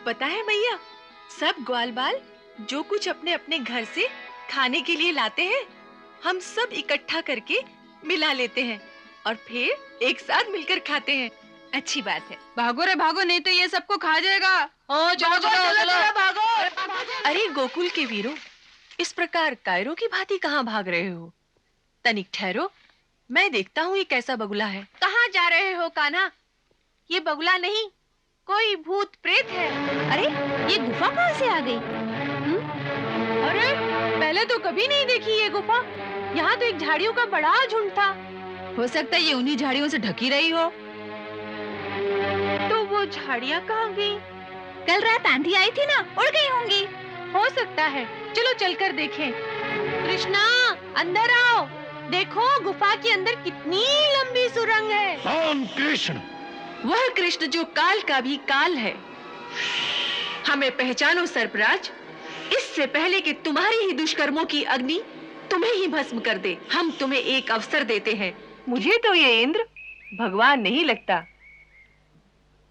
पता है मैया, सब ग्वाल बाल जो कुछ अपने अपने घर से खाने के लिए लाते हैं, हम सब इकट्ठा करके मिला लेते हैं और फिर एक साथ मिलकर खाते हैं। अच्छी बात है। भागो रे भागो, नहीं तो ये सबको खा जाएगा। चलो चलो चलो भागो। अरे गोकुल के वीरों, इस प्रकार कायरों की भांति कहाँ भाग रहे हो? तनिक ठहरो, मैं देखता हूँ ये कैसा बगुला है। कहाँ जा रहे हो कान्हा? ये बगुला नहीं, कोई भूत प्रेत है। अरे ये गुफा कहाँ से आ गई? अरे पहले तो कभी नहीं देखी ये गुफा। यहाँ तो एक झाड़ियों का बड़ा झुंड था। हो सकता है ये उन्हीं झाड़ियों से ढकी रही हो। तो वो झाड़ियाँ कहाँ गई? कल रात आंधी आई थी ना, उड़ गई होंगी। हो सकता है, चलो चलकर देखें। कृष्णा, अंदर आओ। देखो गुफा के अंदर कितनी लंबी सुरंग है। कौन कृष्ण? वह कृष्ण जो काल का भी काल है। हमें पहचानो सर्पराज, इससे पहले कि तुम्हारी ही दुष्कर्मों की अग्नि तुम्हें ही भस्म कर दे, हम तुम्हें एक अवसर देते हैं। मुझे तो ये इंद्र भगवान नहीं लगता।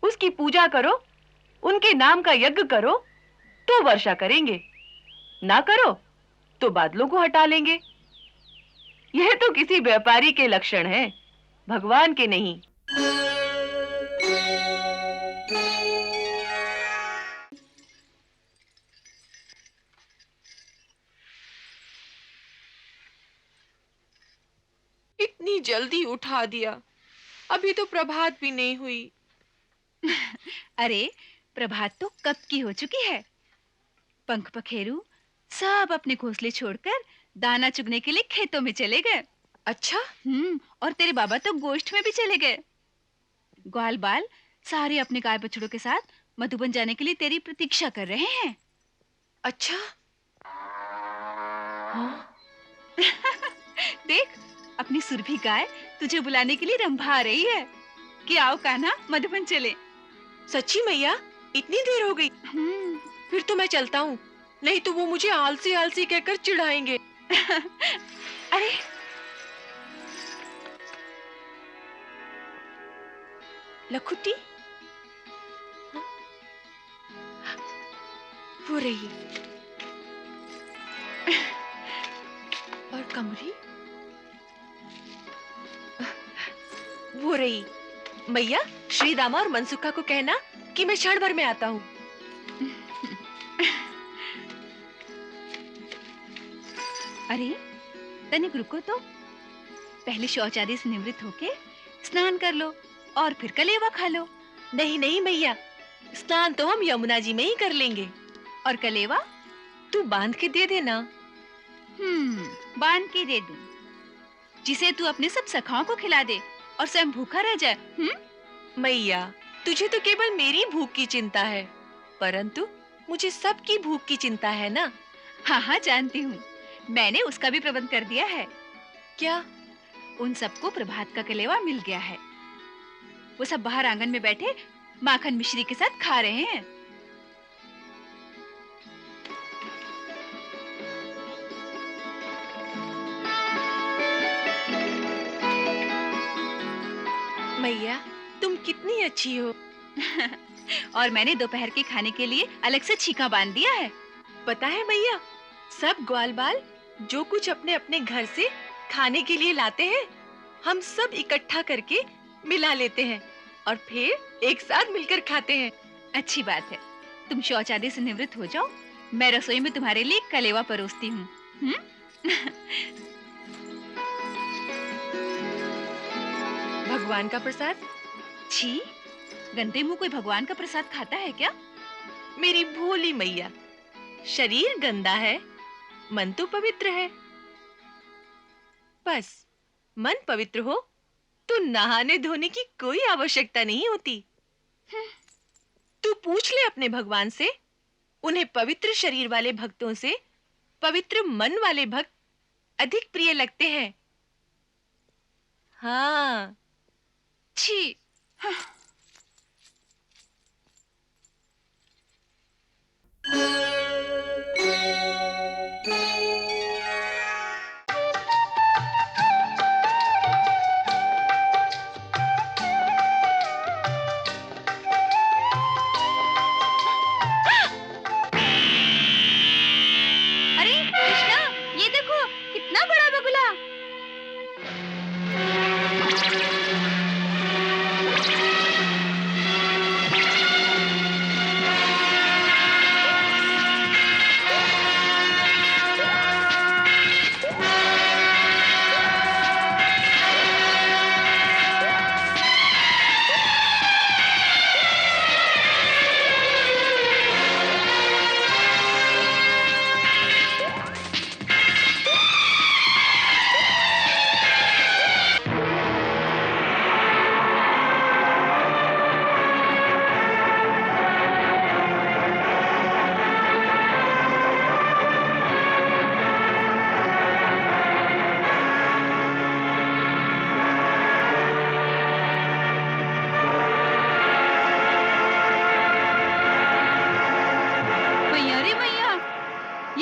उसकी पूजा करो, उनके नाम का यज्ञ करो तो वर्षा करेंगे, ना करो तो बादलों को हटा लेंगे। यह तो किसी व्यापारी के लक्षण हैं, भगवान के नहीं। इतनी जल्दी उठा दिया, अभी तो प्रभात भी नहीं हुई। अरे प्रभात तो कब की हो चुकी है। पंख पखेरू सब अपने घोंसले छोड़कर दाना चुगने के लिए खेतों में चले गए। अच्छा, और तेरे बाबा तो गोष्ठ में भी चले गए। ग्वाल बाल सारे अपने गाय बछड़ों के साथ मधुबन जाने के लिए तेरी प्रतीक्षा कर रहे हैं। अच्छा। हाँ? देख, अपनी सुरभि गाय तुझे बुलाने के लिए रंभा आ रही है कि आओ कान्हा, मधुबन चले। सच्ची मैया, इतनी देर हो गई? फिर तो मैं चलता हूँ, नहीं तो वो मुझे आलसी आलसी कहकर चिढ़ाएंगे। अरे लखुटी, वो रही। और कमरी, वो रही। मैया, श्री दामा और मनसुखा को कहना कि मैं क्षण भर में आता हूँ। अरे तनिक रुको तो, पहले शौच आदि से निवृत्त होके स्नान कर लो और फिर कलेवा खा लो। नहीं नहीं मैया, स्नान तो हम यमुना जी में ही कर लेंगे। और कलेवा तू बांध के दे देना। बांध के दे दूं, जिसे तू अपने सब सखाओं को खिला दे और स्वयं भूखा रह जाए। मैया, तुझे तो केवल मेरी भूख की चिंता है, परंतु मुझे सबकी भूख की चिंता है ना। हाँ हाँ जानती हूँ, मैंने उसका भी प्रबंध कर दिया है। क्या? उन सबको प्रभात का कलेवा मिल गया है। वो सब बाहर आंगन में बैठे माखन मिश्री के साथ खा रहे हैं। मैया, तुम कितनी अच्छी हो। और मैंने दोपहर के खाने के लिए अलग से छीका बांध दिया है। पता है मैया, सब ग्वाल बाल जो कुछ अपने अपने घर से खाने के लिए लाते हैं, हम सब इकट्ठा करके मिला लेते हैं और फिर एक साथ मिलकर खाते हैं। अच्छी बात है, तुम शौच आदि से निवृत्त हो जाओ, मैं रसोई में तुम्हारे लिए कलेवा परोसती हूँ। भगवान का प्रसाद? छी, गंदे मुंह कोई भगवान का प्रसाद खाता है क्या? मेरी भोली मैया, शरीर गंदा है, मन तो पवित्र है। बस मन पवित्र हो तो नहाने धोने की कोई आवश्यकता नहीं होती। तू पूछ ले अपने भगवान से, उन्हें पवित्र शरीर वाले भक्तों से पवित्र मन वाले भक्त अधिक प्रिय लगते हैं। हाँ। छी।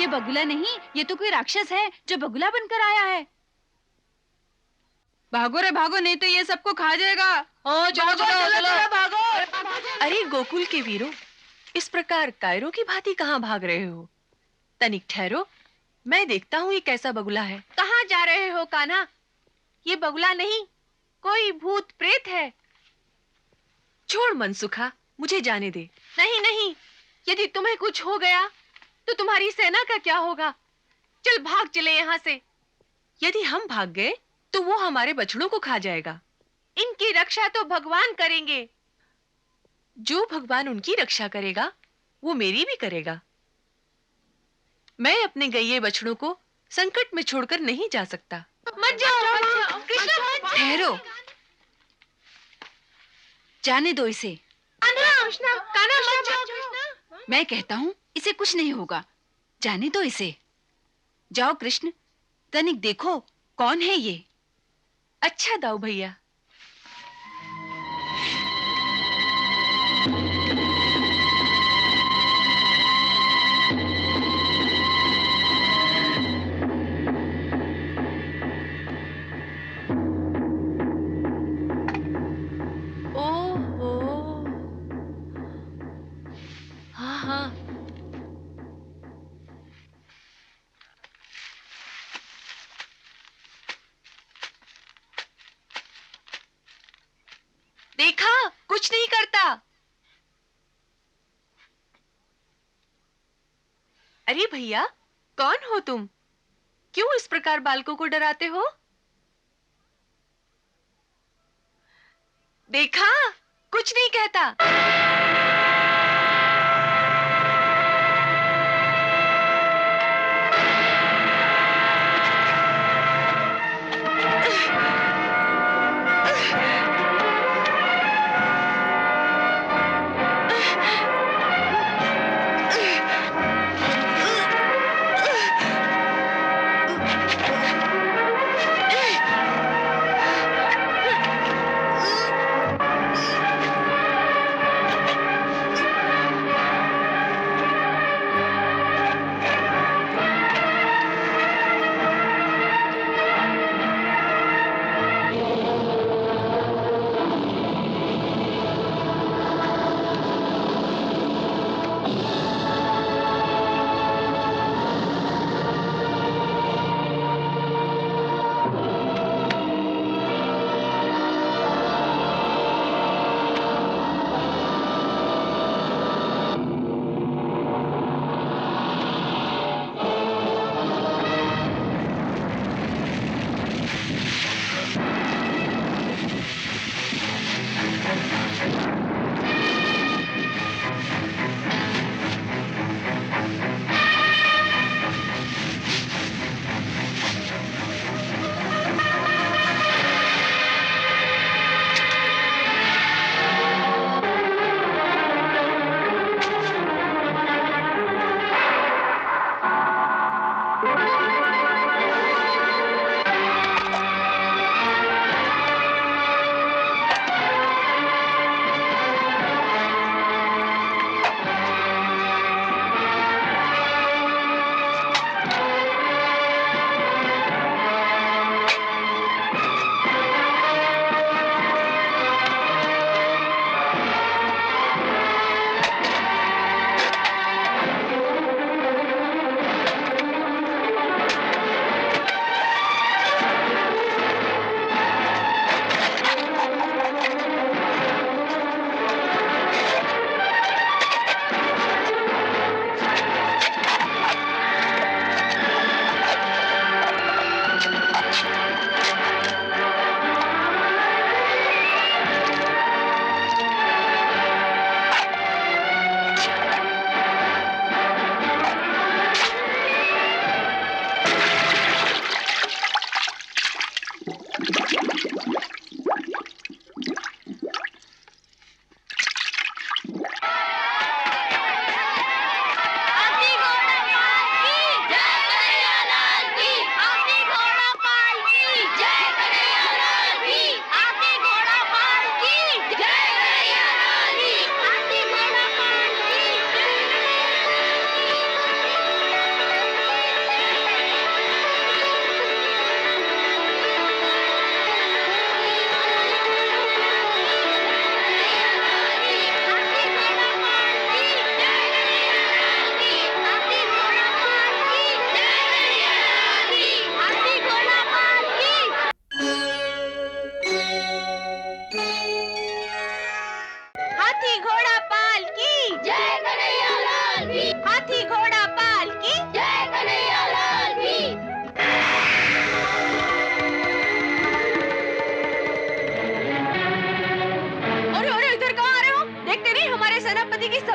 ये बगुला नहीं, ये तो कोई राक्षस है जो बगुला बनकर आया है। भागो रे भागो, नहीं तो ये सबको खा जाएगा। ओ चलो चलो चलो भागो। अरे गोकुल के वीरों, इस प्रकार कायरों की भांति कहाँ भाग रहे हो? तनिक ठहरो, मैं देखता हूँ ये कैसा बगुला है। कहाँ जा रहे हो कान्हा? ये बगुला नहीं, कोई भूत प्रेत है। छोड़ मनसुखा, मुझे जाने दे। नहीं नहीं, यदि तुम्हें कुछ हो गया तो तुम्हारी सेना का क्या होगा? चल भाग चले यहाँ से। यदि हम भाग गए तो वो हमारे बछड़ों को खा जाएगा। इनकी रक्षा तो भगवान करेंगे। जो भगवान उनकी रक्षा करेगा वो मेरी भी करेगा। मैं अपने गैये बछड़ों को संकट में छोड़कर नहीं जा सकता। मत जाओ कृष्णा, मत जाओ। ठहरो, जाने दो इसे। कृष्णा, कान्हा मत जाओ कृष्णा। मैं कहता हूँ इसे कुछ नहीं होगा, जाने दो इसे। जाओ कृष्ण, तनिक देखो कौन है ये। अच्छा दाऊ भैया। ओहो, हाँ हाँ, देखा, कुछ नहीं करता। अरे भैया, कौन हो तुम? क्यों इस प्रकार बालकों को डराते हो? देखा, कुछ नहीं कहता।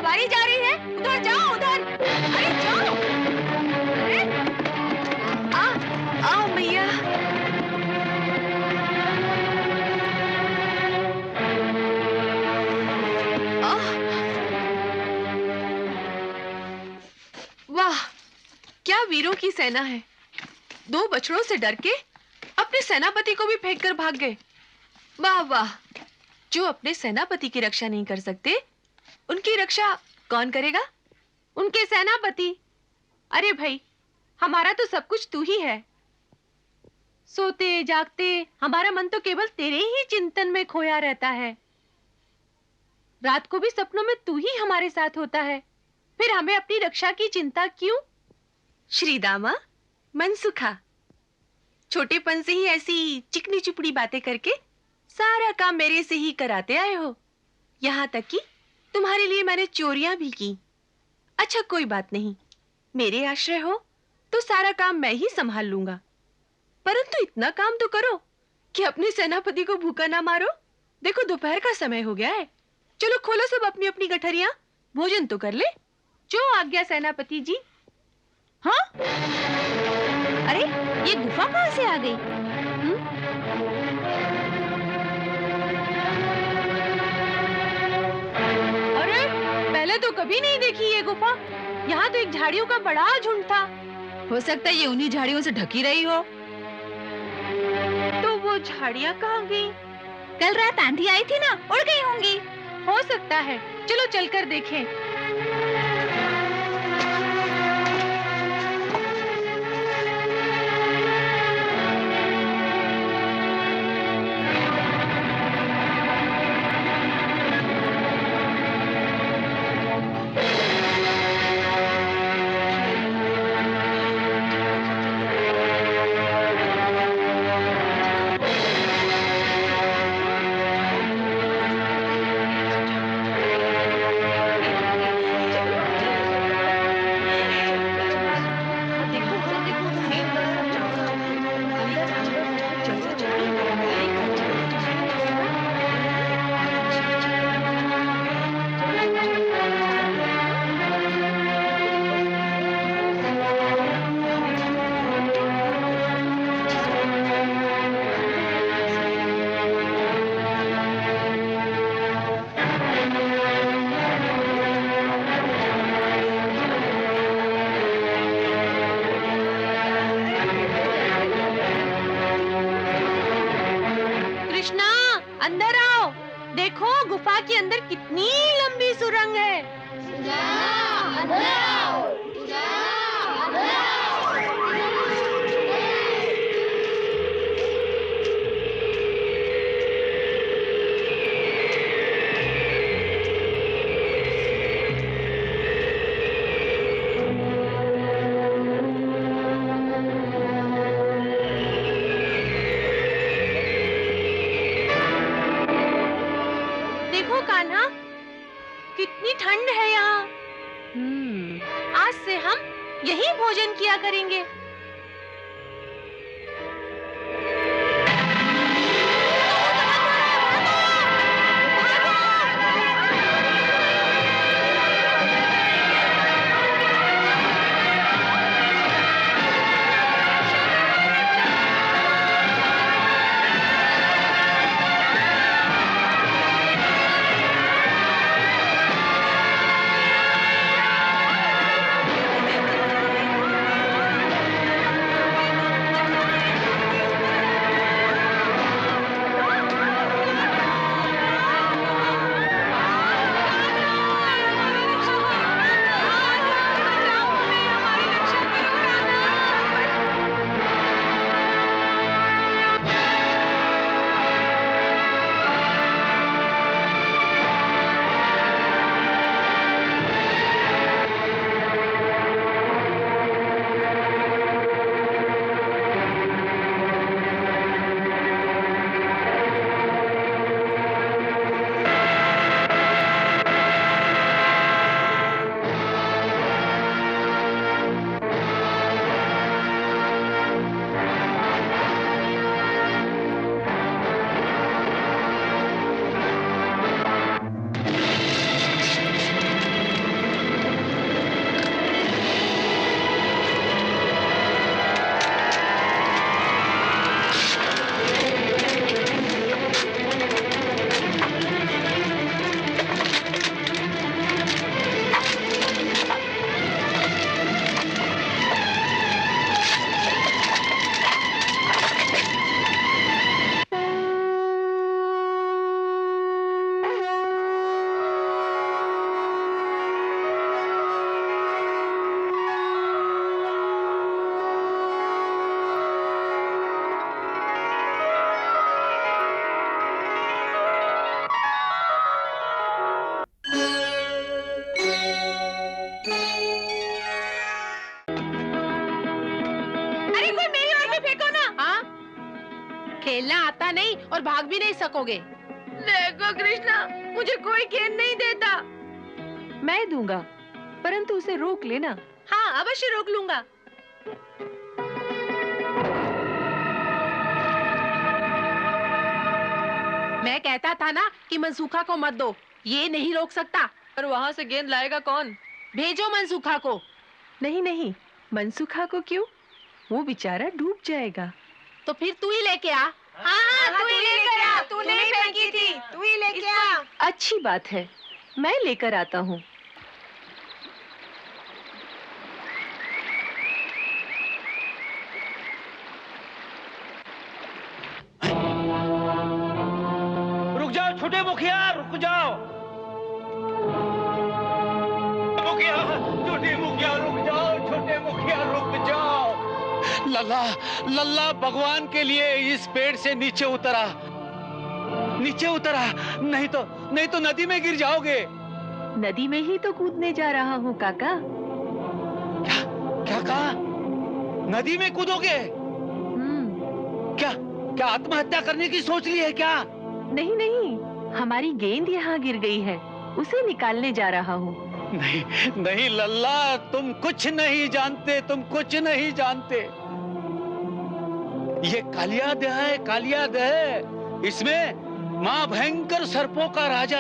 सवारी जा रही है, उधर जाओ उधर। अरे जाओ। अरे आओ मैया। वाह, क्या वीरों की सेना है। 2 बछड़ों से डर के अपने सेनापति को भी फेंक कर भाग गए। वाह वाह, जो अपने सेनापति की रक्षा नहीं कर सकते, उनकी रक्षा कौन करेगा? उनके सेनापति। अरे भाई, हमारा तो सब कुछ तू ही है। सोते जागते हमारा मन तो केवल तेरे ही चिंतन में खोया रहता है। रात को भी सपनों में तू ही हमारे साथ होता है, फिर हमें अपनी रक्षा की चिंता क्यों? श्रीदामा, मनसुखा, छोटेपन से ही ऐसी चिकनी चुपड़ी बातें करके सारा काम मेरे से ही कराते आए हो। यहाँ तक कि तुम्हारे लिए मैंने चोरियां भी की। अच्छा कोई बात नहीं, मेरे आश्रय हो तो सारा काम मैं ही संभाल लूंगा, परंतु इतना काम तो करो कि अपने सेनापति को भूखा ना मारो। देखो दोपहर का समय हो गया है, चलो खोलो सब अपनी अपनी गठरियां, भोजन तो कर ले। जो आज्ञा सेनापति जी। हाँ? अरे ये गुफा कहाँ से आ गई? अरे पहले तो कभी नहीं देखी ये गुफा। यहाँ तो एक झाड़ियों का बड़ा झुंड था। हो सकता है ये उन्हीं झाड़ियों से ढकी रही हो। तो वो झाड़ियाँ कहाँ गई? कल रात आंधी आई थी ना, उड़ गई होंगी। हो सकता है, चलो चलकर देखें। अंदर आओ, देखो गुफा के अंदर कितनी लंबी सुरंग है। देखो कान्हा, कितनी ठंड है यहाँ। आज से हम यही भोजन किया करेंगे। खेलना आता नहीं और भाग भी नहीं सकोगे। देखो कृष्णा, मुझे कोई गेंद नहीं देता। मैं दूंगा, परंतु उसे रोक लेना। हाँ, अवश्य रोक लूंगा। मैं कहता था ना कि मनसूखा को मत दो, ये नहीं रोक सकता। और वहाँ से गेंद लाएगा कौन? भेजो मनसूखा को। नहीं नहीं, मनसूखा को क्यों? वो बेचारा डूब जाएगा। तो फिर तू ही लेके आ। हाँ, तू ही लेके आ। तूने ही फेंकी थी, तू ही लेके आ। अच्छी बात है, मैं लेकर आता हूँ। रुक जाओ छोटे मुखिया, रुक जाओ। मुखिया, छोटे मुखिया रुक जाओ, छोटे मुखिया रुक जाओ। लल्ला, लल्ला भगवान के लिए इस पेड़ से नीचे उतरा, नीचे उतरा, नहीं तो नदी में गिर जाओगे। नदी में ही तो कूदने जा रहा हूँ काका। क्या क्या कहा? नदी में कूदोगे? क्या क्या आत्महत्या करने की सोच ली है क्या? नहीं नहीं, हमारी गेंद यहाँ गिर गई है, उसे निकालने जा रहा हूँ। नहीं नहीं लल्ला, तुम कुछ नहीं जानते, तुम कुछ नहीं जानते। ये कालियादह है, कालियादह है। इसमें माँ भयंकर सर्पों का राजा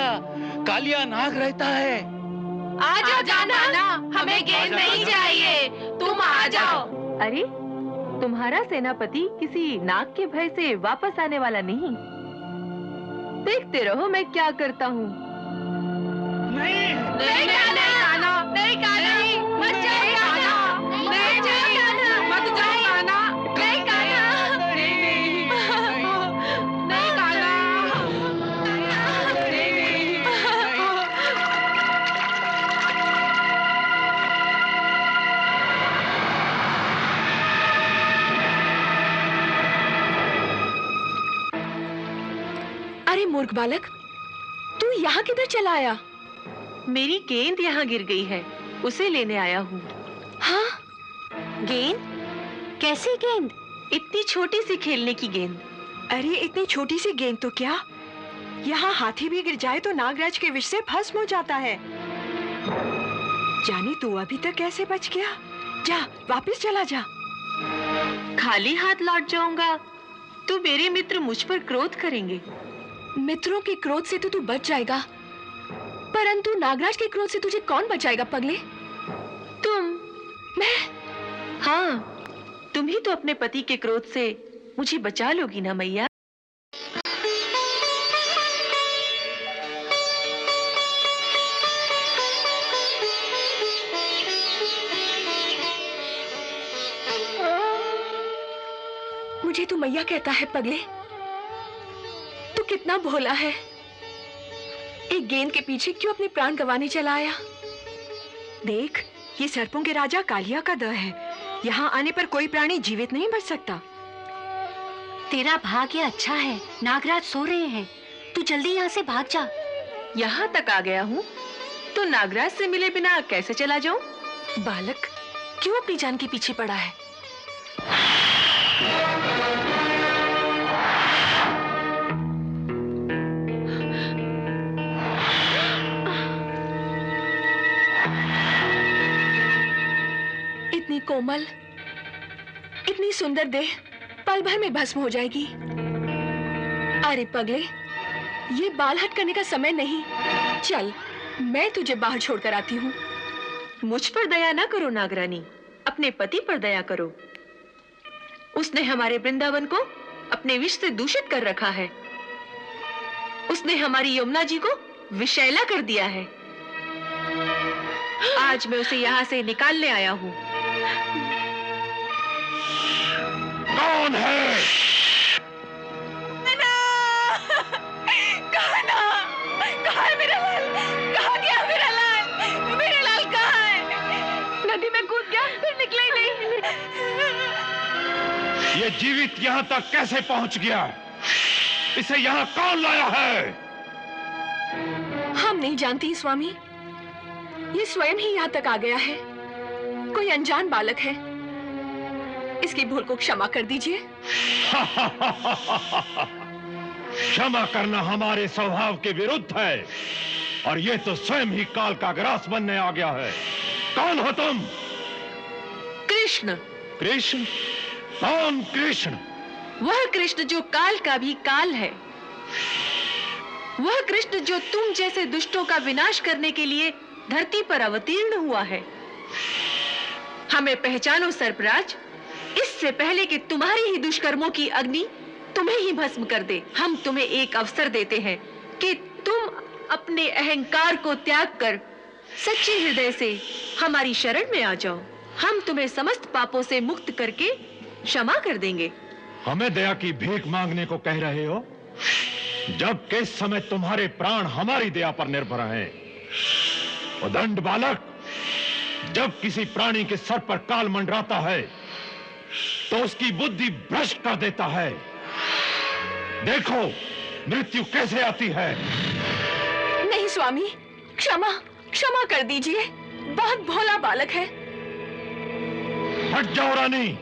कालिया नाग रहता है। आ जाओ नाना, हमें गेंद नहीं चाहिए, तुम आ जाओ। अरे, तुम्हारा सेनापति किसी नाग के भय से वापस आने वाला नहीं। देखते रहो मैं क्या करता हूँ। नहीं नहीं नाना, नहीं काना, मत जाओ काना, नहीं जाओ, मत जाओ काना, नहीं काना, नहीं काना, अरे मूर्ख बालक, तू यहाँ किधर चला आया? मेरी गेंद यहाँ गिर गई है, उसे लेने आया हूँ। हाँ? गेंद? कैसी गेंद? इतनी छोटी सी खेलने की गेंद। अरे इतनी छोटी सी गेंद तो क्या, यहाँ हाथी भी गिर जाए तो नागराज के विष से भस्म हो जाता है। जानी तू अभी तक कैसे बच गया? जा वापस चला जा। खाली हाथ लौट जाऊंगा तो मेरे मित्र मुझ पर क्रोध करेंगे। मित्रों के क्रोध से तो तू बच जाएगा, परंतु नागराज के क्रोध से तुझे कौन बचाएगा पगले? तुम? मैं? हाँ, तुम ही तो अपने पति के क्रोध से मुझे बचा लोगी ना मैया। मुझे तू मैया कहता है पगले? तू कितना भोला है। एक गेंद के पीछे क्यों अपने प्राण गंवाने चला आया? देख, ये सर्पों के राजा कालिया का दह है। यहाँ आने पर कोई प्राणी जीवित नहीं बच सकता। तेरा भाग्य अच्छा है, नागराज सो रहे हैं, तू जल्दी यहाँ से भाग जा। यहाँ तक आ गया हूँ तो नागराज से मिले बिना कैसे चला जाऊं? बालक क्यों अपनी जान के पीछे पड़ा है? इतनी कोमल, इतनी सुंदर देह पल भर में भस्म हो जाएगी। अरे पगले, ये बाल हट करने का समय नहीं। चल, मैं तुझे बाहर छोड़कर आती हूँ। मुझ पर दया ना करो नागरानी, अपने पति पर दया करो। उसने हमारे वृंदावन को अपने विष से दूषित कर रखा है। उसने हमारी यमुना जी को विषैला कर दिया है। आज मैं उसे यहाँ से निकालने आया हूँ। कौन है? कहाँ है मेरा लाल? कहाँ गया मेरा लाल? मेरा लाल कहाँ है? नदी में कूद गया, फिर निकला ही नहीं। ये जीवित यहाँ तक कैसे पहुँच गया? इसे यहाँ कौन लाया है? हम नहीं जानती स्वामी, ये स्वयं ही यहाँ तक आ गया है। कोई अनजान बालक है। इसकी भूल को क्षमा कर दीजिए। क्षमा करना हमारे स्वभाव के विरुद्ध है और ये तो स्वयं ही काल का ग्रास बनने आ गया है। कौन हो तुम? कृष्ण। कृष्ण? कौन कृष्ण? वह कृष्ण जो काल का भी काल है, वह कृष्ण जो तुम जैसे दुष्टों का विनाश करने के लिए धरती पर अवतीर्ण हुआ है। हमें पहचानो सर्पराज, इससे पहले कि तुम्हारी ही दुष्कर्मों की अग्नि तुम्हें ही भस्म कर दे, हम तुम्हें एक अवसर देते हैं कि तुम अपने अहंकार को त्याग कर सच्चे हृदय से हमारी शरण में आ जाओ। हम तुम्हें समस्त पापों से मुक्त करके क्षमा कर देंगे। हमें दया की भीख मांगने को कह रहे हो, जब किस समय तुम्हारे प्राण हमारी दया पर निर्भर हैं। उदंड बालक, जब किसी प्राणी के सर पर काल मंडराता है तो उसकी बुद्धि भ्रष्ट कर देता है। देखो मृत्यु कैसे आती है। नहीं स्वामी, क्षमा क्षमा कर दीजिए, बहुत भोला बालक है। हट जाओ रानी,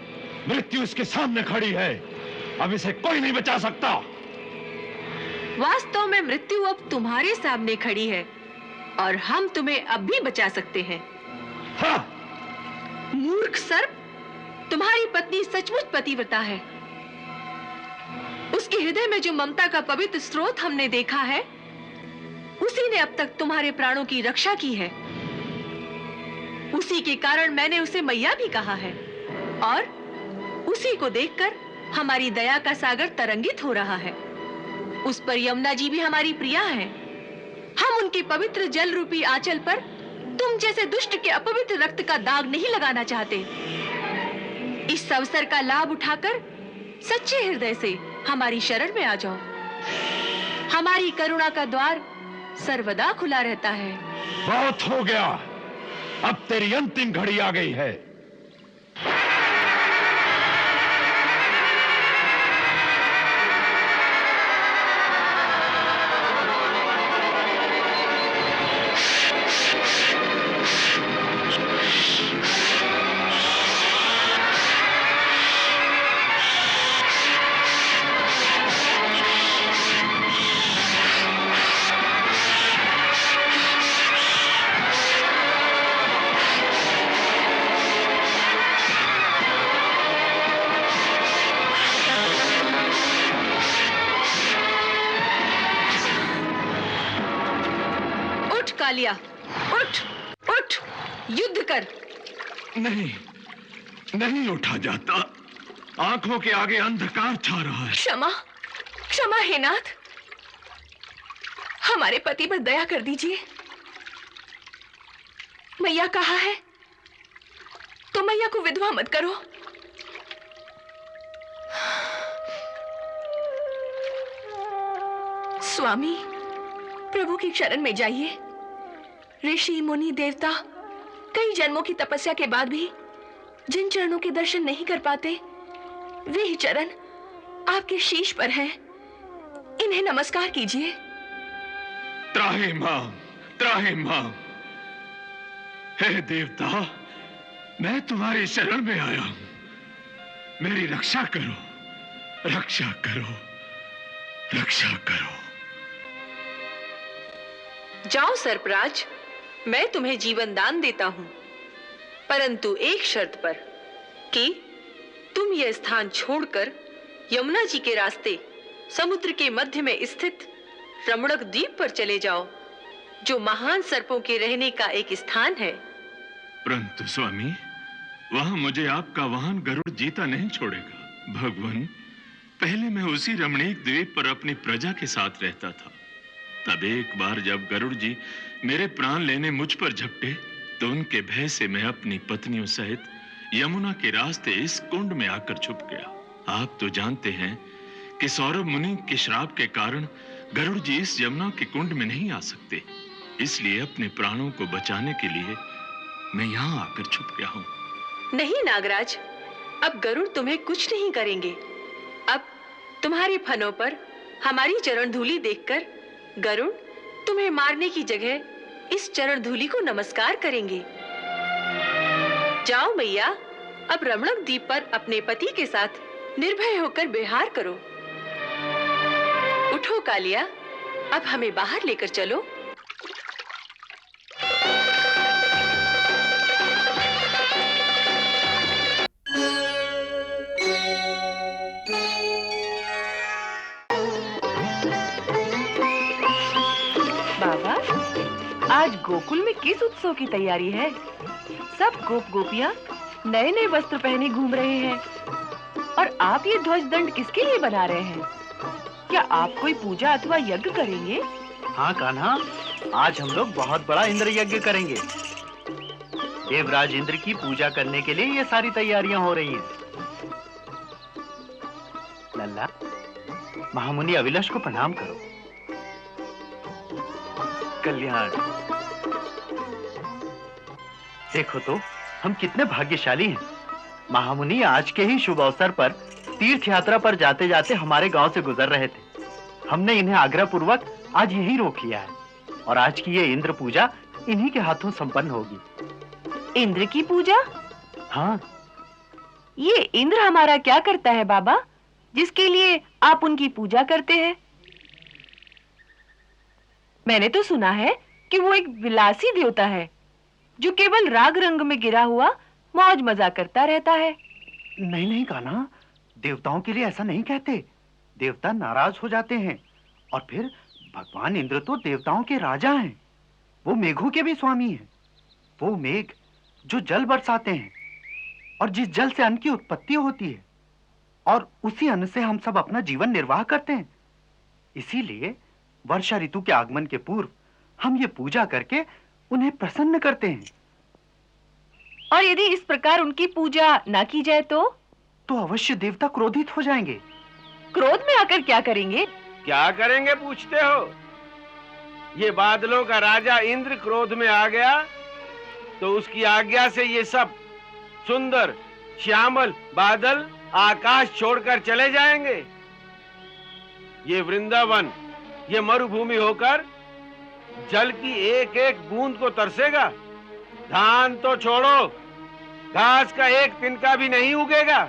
मृत्यु इसके सामने खड़ी है, अब इसे कोई नहीं बचा सकता। वास्तव में मृत्यु अब तुम्हारे सामने खड़ी है और हम तुम्हें अब भी बचा सकते हैं। हाँ। मूर्ख सर्प, तुम्हारी पत्नी सचमुच पतिव्रता है। उसके हृदय में जो ममता का पवित्र स्रोत हमने देखा है, उसी ने अब तक तुम्हारे प्राणों की रक्षा की है। उसी के कारण मैंने उसे मैया भी कहा है और उसी को देखकर हमारी दया का सागर तरंगित हो रहा है। उस पर यमुना जी भी हमारी प्रिया है। हम उनके पवित्र जल रूपी आंचल पर तुम जैसे दुष्ट के अपवित्र रक्त का दाग नहीं लगाना चाहते। इस अवसर का लाभ उठाकर सच्चे हृदय से हमारी शरण में आ जाओ। हमारी करुणा का द्वार सर्वदा खुला रहता है। बहुत हो गया, अब तेरी अंतिम घड़ी आ गई है। कालिया, उठ उठ, युद्ध कर। नहीं, नहीं उठा जाता, आंखों के आगे अंधकार छा रहा है। क्षमा क्षमा हे नाथ, हमारे पति पर दया कर दीजिए। मैया कहा है तो मैया को विधवा मत करो। स्वामी, प्रभु की शरण में जाइए। ऋषि मुनि देवता कई जन्मों की तपस्या के बाद भी जिन चरणों के दर्शन नहीं कर पाते, वे ही चरण आपके शीश पर हैं। इन्हें नमस्कार कीजिए। त्राहिमाम, त्राहिमाम। हे देवता, मैं तुम्हारी शरण में आया हूं। मेरी रक्षा करो, रक्षा करो, रक्षा करो। जाओ सर्पराज, मैं तुम्हें जीवन दान देता हूं, परंतु एक शर्त पर कि तुम यह स्थान छोड़कर यमुना जी के रास्ते समुद्र के मध्य में स्थित रमणक द्वीप पर चले जाओ, जो महान सर्पों के रहने का एक स्थान है। परंतु स्वामी, वहां मुझे आपका वाहन गरुड़ जीता नहीं छोड़ेगा। भगवान, पहले मैं उसी रमणीक द्वीप पर अपनी प्रजा के साथ रहता था। तब एक बार जब गरुड़ जी मेरे प्राण लेने मुझ पर झपटे, तो उनके भय से मैं अपनी पत्नियों सहित यमुना के रास्ते इस कुंड में आकर छुप गया। आप तो जानते हैं कि सौरभ मुनि के श्राप के कारण गरुड़ जी इस यमुना के कुंड में नहीं आ सकते। इसलिए अपने प्राणों को बचाने के लिए मैं यहाँ आकर छुप गया हूँ। नहीं नागराज, अब गरुड़ तुम्हें कुछ नहीं करेंगे। अब तुम्हारे फनों पर हमारी चरण धूलि देखकर गरुड़ तुम्हें मारने की जगह इस चरण धूलि को नमस्कार करेंगे। जाओ मैया, अब रमणक द्वीप पर अपने पति के साथ निर्भय होकर विहार करो। उठो कालिया, अब हमें बाहर लेकर चलो। बाबा, आज गोकुल में किस उत्सव की तैयारी है? सब गोप गोपियाँ नए नए वस्त्र पहने घूम रहे हैं और आप ये ध्वज दंड किसके लिए बना रहे हैं? क्या आप कोई पूजा अथवा यज्ञ करेंगे? हाँ कान्हा, आज हम लोग बहुत बड़ा इंद्र यज्ञ करेंगे। देवराज इंद्र की पूजा करने के लिए ये सारी तैयारियां हो रही हैं। लल्ला, महामुनि अभिलाष को प्रणाम करो। कल्याण। देखो तो, हम कितने भाग्यशाली हैं। महामुनि आज के ही शुभ अवसर पर तीर्थ यात्रा पर जाते जाते हमारे गांव से गुजर रहे थे। हमने इन्हें आग्रह पूर्वक आज यही रोक लिया है और आज की ये इंद्र पूजा इन्हीं के हाथों संपन्न होगी। इंद्र की पूजा? हाँ। ये इंद्र हमारा क्या करता है बाबा, जिसके लिए आप उनकी पूजा करते हैं? मैंने तो सुना है कि वो एक विलासी देवता है जो केवल राग रंग में गिरा हुआ मौज मजा करता रहता है। नहीं नहीं कान्हा, देवताओं के लिए ऐसा नहीं कहते। देवता नाराज हो जाते हैं और फिर भगवान इंद्र तो देवताओं के राजा हैं। वो मेघों के भी स्वामी हैं। वो मेघ जो जल बरसाते हैं और जिस जल से अन्न की उत्पत्ति होती है और उसी अन्न से हम सब अपना जीवन निर्वाह करते हैं। इसीलिए वर्षा ऋतु के आगमन के पूर्व हम ये पूजा करके उन्हें प्रसन्न करते हैं। और यदि इस प्रकार उनकी पूजा ना की जाए तो अवश्य देवता क्रोधित हो जाएंगे। क्रोध में आकर क्या करेंगे? क्या करेंगे पूछते हो? ये बादलों का राजा इंद्र क्रोध में आ गया तो उसकी आज्ञा से ये सब सुंदर श्यामल बादल आकाश छोड़कर चले जाएंगे। ये वृंदावन, ये मरुभूमि होकर जल की एक एक बूंद को तरसेगा। धान तो छोड़ो, घास का एक तिनका भी नहीं उगेगा।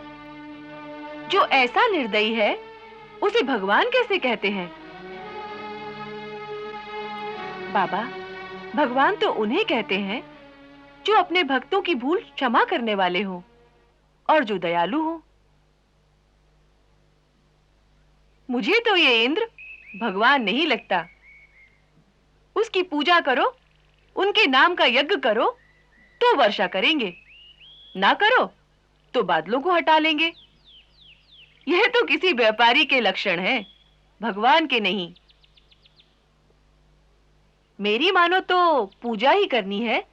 जो ऐसा निर्दयी है उसे भगवान कैसे कहते हैं? बाबा, भगवान तो उन्हें कहते हैं जो अपने भक्तों की भूल क्षमा करने वाले हों और जो दयालु हों। मुझे तो ये इंद्र भगवान नहीं लगता। उसकी पूजा करो, उनके नाम का यज्ञ करो तो वर्षा करेंगे, ना करो तो बादलों को हटा लेंगे। यह तो किसी व्यापारी के लक्षण हैं, भगवान के नहीं। मेरी मानो तो पूजा ही करनी है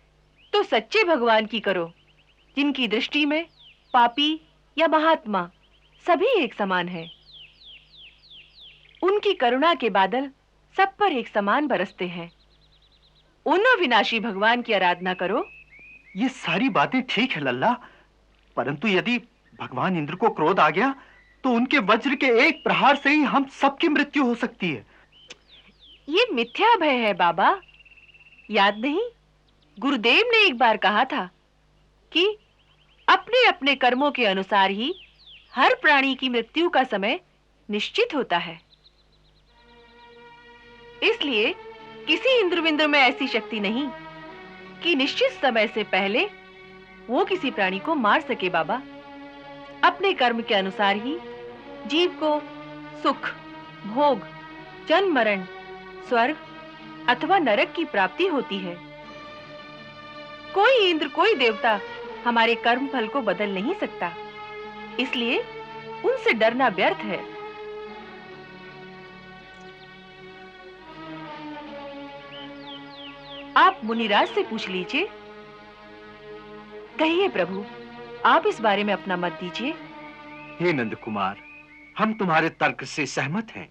तो सच्चे भगवान की करो, जिनकी दृष्टि में पापी या महात्मा सभी एक समान है। उनकी करुणा के बादल सब पर एक समान बरसते हैं। उन अविनाशी भगवान की आराधना करो। ये सारी बातें ठीक है लल्ला, परंतु यदि भगवान इंद्र को क्रोध आ गया तो उनके वज्र के एक प्रहार से ही हम सबकी मृत्यु हो सकती है। ये मिथ्या भय है बाबा। याद नहीं, गुरुदेव ने एक बार कहा था कि अपने अपने कर्मों के अनुसार ही हर प्राणी की मृत्यु का समय निश्चित होता है। इसलिए किसी इंद्रविंद्र में ऐसी शक्ति नहीं कि निश्चित समय से पहले वो किसी प्राणी को मार सके। बाबा, अपने कर्म के अनुसार ही जीव को सुख, भोग, जन्म मरण, स्वर्ग अथवा नरक की प्राप्ति होती है। कोई इंद्र, कोई देवता हमारे कर्म फल को बदल नहीं सकता। इसलिए उनसे डरना व्यर्थ है। आप मुनिराज से पूछ लीजिए। कहिए प्रभु, आप इस बारे में अपना मत दीजिए। हे नंद कुमार, हम तुम्हारे तर्क से सहमत हैं।